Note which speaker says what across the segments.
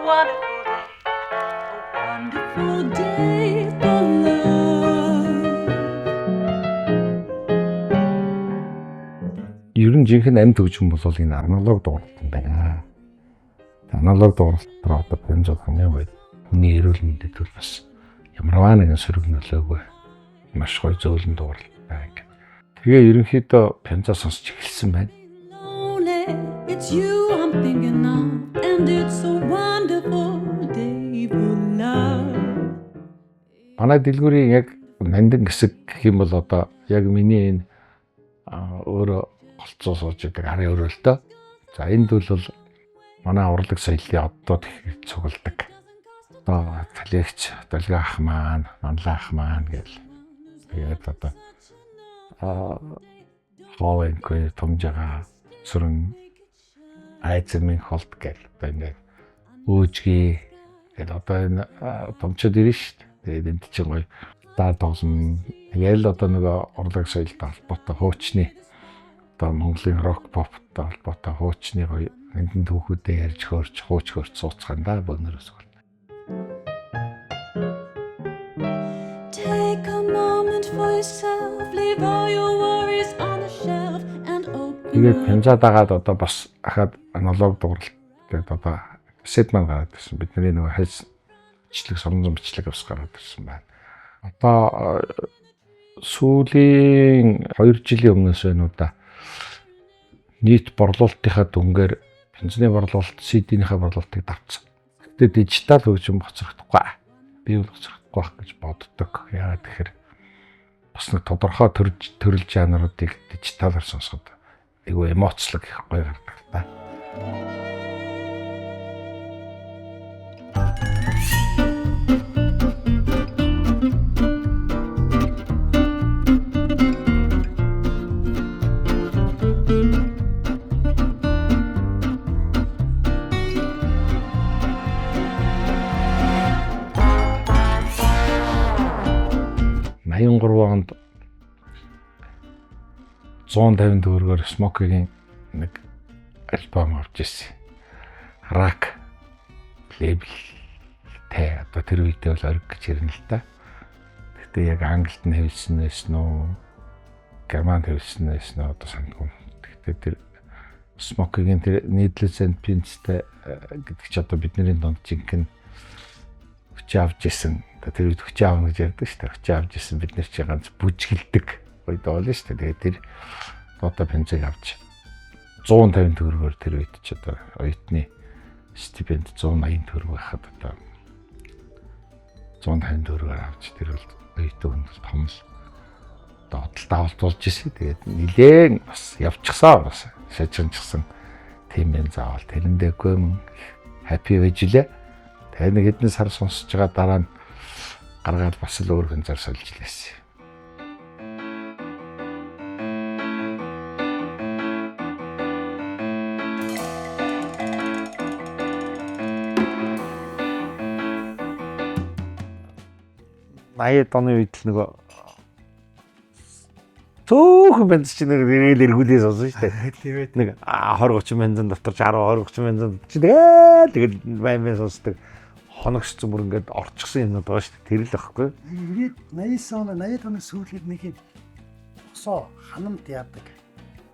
Speaker 1: wonderful day for love.
Speaker 2: Ер нь жинхэнэ амьд хөгжим бол энэ аналог дууралт юм байна. Аналог дууралт дотор одоо бензол хамгийн гоё. Хүний эрүүл мэндэд бол бас ямарваа нэгэн сөрөг нөлөөгүй маш гоё зөөлөн дууралт байна. Тэгээ ерөнхийдөө пенза сонсч эхэлсэн байна.
Speaker 1: It's you I'm thinking of, and it's a wonderful day for love.
Speaker 2: Манай дэлгүүрийн яг нандин хэсэг гэх юм бол одоо яг миний энэ өөрөө голцоо сууж байгаа арын өрөөлтөө. За энд бол манай урлаг соёлын оддод их цугладаг. Одоо талигч, долгио ах маань, манлаа ах маань гэл. Тэгээд одоо ховэнгүй томжага сүрэн айцмын холт гэл одоо ингээд өөжгий гэл одоо энэ томчод ирнэ шүү дээ. Тэгээд энд чинь гоё даа тоглоом. Тэгэл одоо нөгөө урлаг соёлтой холбоотой хуучны одоо Монголын рок поптой холбоотой хуучны гоё эндэн түүхүүдээ ярьж хөөрч хууч хөрч сууцгаан да бөөнөрөөс бол.
Speaker 1: Take a moment for yourself, leave all your worries on the shelf and open.
Speaker 2: Тэгээд пенза дагаад одоо бас ахаад аналог дууралт гэдэг одоо кассет маань гараад ирсэн. Бидний нөгөө хайс бичлэг, соронзон бичлэг ус гараад ирсэн байна. Одоо сүүлийн 2 жилийн өмнөөс байна уу да. Нийт борлуулалтынхаа дүнгээр пензны борлуулалт, CD-ийнхаа борлуулалтыг давцсан. Гэтэ дижитал хөгжим хоцрогдохгүй. Би бол хоцрогдохгүй байх гэж боддог. Яагаад тэгэхээр бас нэг тодорхой төрөл жанруудыг дижиталаар сонсоход айгүй эмоцлог их гоё гардаг та. онд 150 төгрөгөөр Смокигийн нэг альбом авч ирсэн. Рак лейблтэй одоо тэр үедээ бол ориг гэж ирнэ л та. Гэтэ яг англид нь хэвлсэн байсан уу? Германд хэвлсэн байсан уу? Одоо санахгүй. Гэтэ тэр Смокигийн тэр Needles and Pinsтэй гэдэг чи одоо бидний донд жинхэнэ хүч авч исэн. Тэр үед хүч аавна гэж ярьдаг шүү дээ. Хүч авч исэн бид нар чи ганц бүжгэлдэг үед болно шүү дээ. Тэгээд тэр одоо пенцэг авч 150 төгрөгөөр тэр үед ч одоо оюутны стипенд 180 төгрөг байхад одоо 150 төгрөгөөр авч тэр бол оюутан хүнд том л одоо худалдаа авалтуулж ирсэн. Тэгээд нилээн бас явчихсан бас шажинчихсан тийм юм заавал тэрэндээгүй happy вэжлээ. Тэгээд нэг хэдэн сар сонсож байгаа дараа нь гаргаад бас л өөр хэнцээр сольж лээсэн. Наяд оны үед л нөгөө төөхөн бенз чинь нэг эргүүлээ сонсон шүү дээ.
Speaker 3: Тэгээд
Speaker 2: нэг 20-30 бензин дотор 60-20-30 бензин чи тэгээд баймын сонсдог. Хоногшсон бүр ингээд орчихсон юмнууд байгаа шүү дээ. Тэр л ахгүй.
Speaker 3: ингээд 80 оны сүүлд нэг юм босоо ханамт яадаг.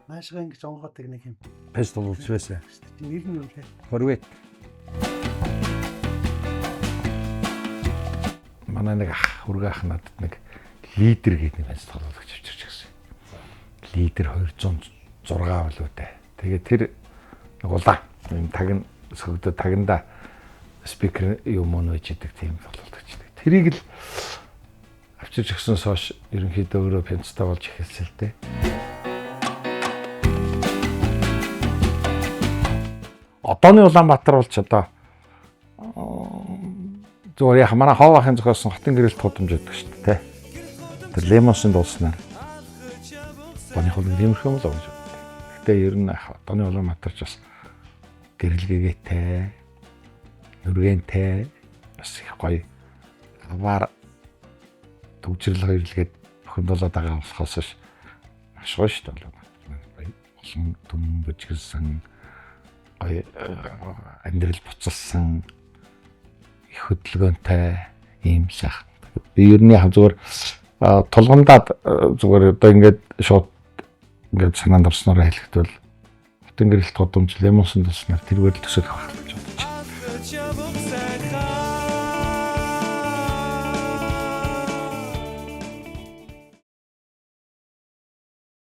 Speaker 3: Наашгаа ингэж онгоодаг нэг юм.
Speaker 2: Пестол улс байсан.
Speaker 3: Нэр нь юу вэ?
Speaker 2: Хорвет. Манай нэг хүргээх надад нэг лидер гэдэг нэг тоглоомч авчирч гисэн. Лидер 206 болов үү. Тэгээд тэр нэг улаан юм тагн сөгдө тагнда спикер юм уу нэж идэг тийм тоглолтогч. Тэрийг л авчирч гиснээс хойш ерөнхийдөө өөрөө пенцтэй болж эхэлсэн л дээ. Одооны Улаанбаатар бол ч одоо зүгээр яг манай ховоохын зохиосон хотын гэрэлт худамж байдаг шүү дээ. Тэр лемосын дууснаар боны хол нэмэрхэн болоо гэж боддог. Гэтэ ер нь одооны Улаанбаатар ч бас гэрэлгээтэй, нүргэнтэй бас их гоё аваар төвчрөл хоёрлгээд бохимдуулаад байгаа болохоос маш гоё шүү дээ. Олон дүн бөжгөлсөн гоё амьдрал буцалсан хөдөлгөөнтэй ийм сайхан. Би ер нь яг зүгээр тулгамдаад зүгээр одоо ингээд шууд ингээд санаанд орсноор хэлэхдээ бол хөтөнгөрөлт годомж лемонсон төснөр тэргээр төсөөлөх байна.